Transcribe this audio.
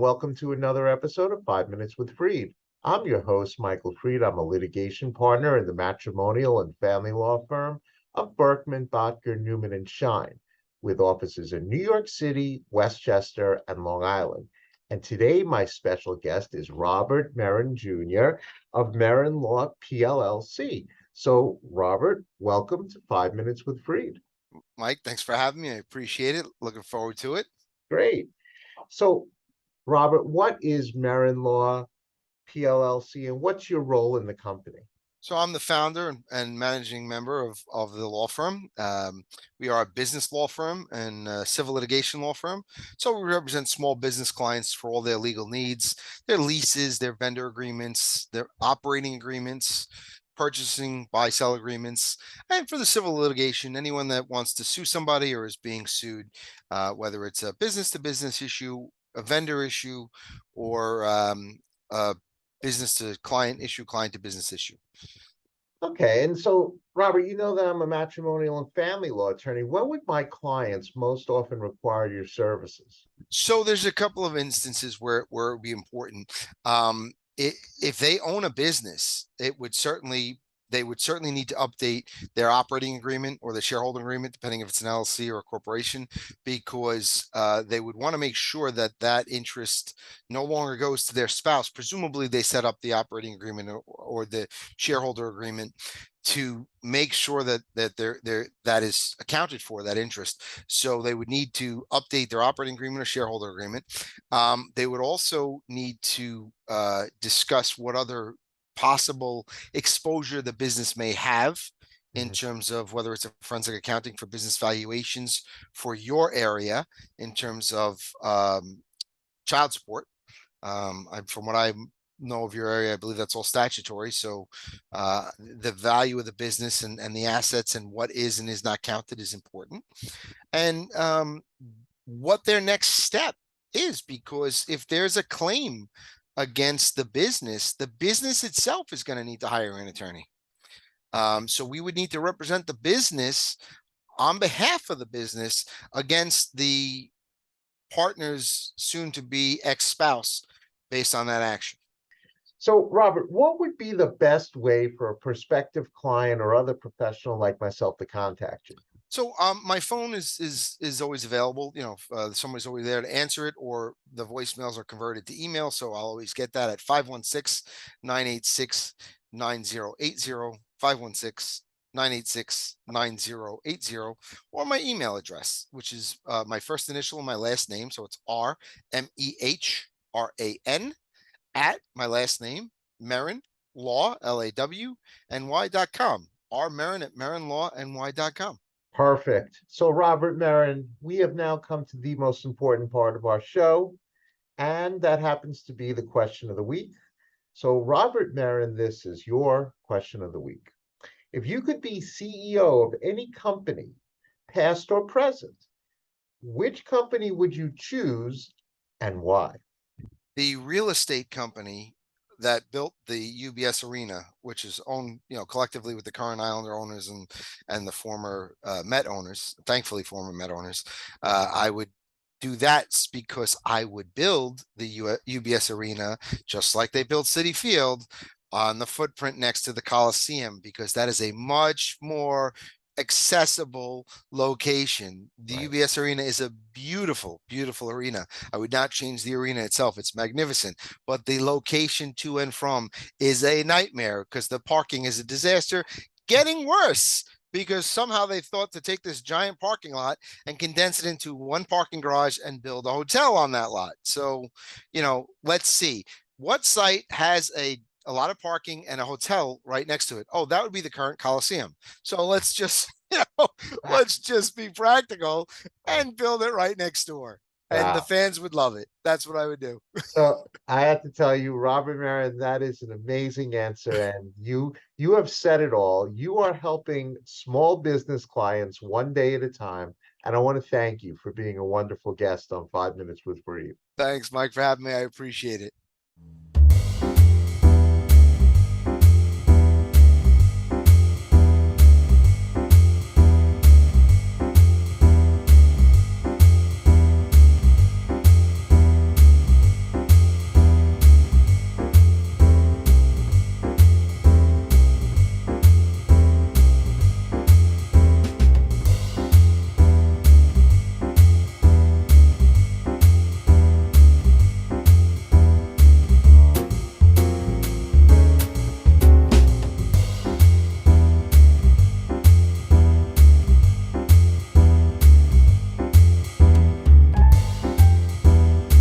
welcome to another episode of 5 Minutes with Freed. I'm your host, Michael Freed. I'm a litigation partner in the matrimonial and family law firm of Berkman, Botker, Newman, and Shine, with offices in New York City, Westchester, and Long Island. And today, my special guest is Robert Mehran Jr. of Mehran Law PLLC. So, Robert, welcome to 5 Minutes with Freed. Mike, thanks for having me. I appreciate it. Looking forward to it. Great. So, Robert, what is Mehran Law PLLC and what's your role in the company? So I'm the founder and managing member of the law firm. We are a business law firm and a civil litigation law firm. So we represent small business clients for all their legal needs, their leases, their vendor agreements, their operating agreements, purchasing, buy-sell agreements, and for the civil litigation, anyone that wants to sue somebody or is being sued, whether it's a business-to-business issue, a vendor issue, or a business to client issue, client to business issue. Okay, and so Robert, you know that I'm a matrimonial and family law attorney. When would my clients most often require your services? So there's a couple of instances where it would be important. If they own a business, they would certainly need to update their operating agreement or the shareholder agreement, depending if it's an LLC or a corporation, because they would want to make sure that that interest no longer goes to their spouse. Presumably, they set up the operating agreement or the shareholder agreement to make sure that that is accounted for, that interest. So they would need to update their operating agreement or shareholder agreement. They would also need to discuss what other possible exposure the business may have in terms of whether it's a forensic accounting for business valuations for your area, in terms of child support. From what I know of your area, I believe that's all statutory. So the value of the business and the assets and what is and is not counted is important. And what their next step is, because if there's a claim against the business itself is going to need to hire an attorney. So we would need to represent the business on behalf of the business against the partner's soon to be ex-spouse based on that action. So, Robert, what would be the best way for a prospective client or other professional like myself to contact you? So my phone is always available. You know, somebody's always there to answer it, or the voicemails are converted to email. So I'll always get that at 516-986-9080, 516-986-9080, or my email address, which is my first initial and my last name. So it's RMEHRAN at my last name, Mehran Law, LAWNY.com. Mehran at MehranLawNY.com. Perfect. So, Robert Mehran, we have now come to the most important part of our show, and that happens to be the question of the week. So, Robert Mehran, this is your question of the week. If you could be CEO of any company, past or present, which company would you choose and why? The real estate company that built the UBS Arena, which is owned, collectively with the current Islander owners and the former Met owners, thankfully former Met owners, I would do that because I would build the UBS Arena just like they built Citi Field on the footprint next to the Coliseum, because that is a much more accessible location. The UBS Arena is a beautiful, beautiful arena. I would not change the arena itself. It's magnificent, but the location to and from is a nightmare because the parking is a disaster, getting worse because somehow they thought to take this giant parking lot and condense it into one parking garage and build a hotel on that lot. So, let's see what site has a lot of parking and a hotel right next to it. Oh, that would be the current Coliseum. So let's just, let's just be practical and build it right next door. And the fans would love it. That's what I would do. So I have to tell you, Robert Mehran, that is an amazing answer. And you have said it all. You are helping small business clients one day at a time. And I want to thank you for being a wonderful guest on 5 Minutes with Freed. Thanks, Mike, for having me. I appreciate it.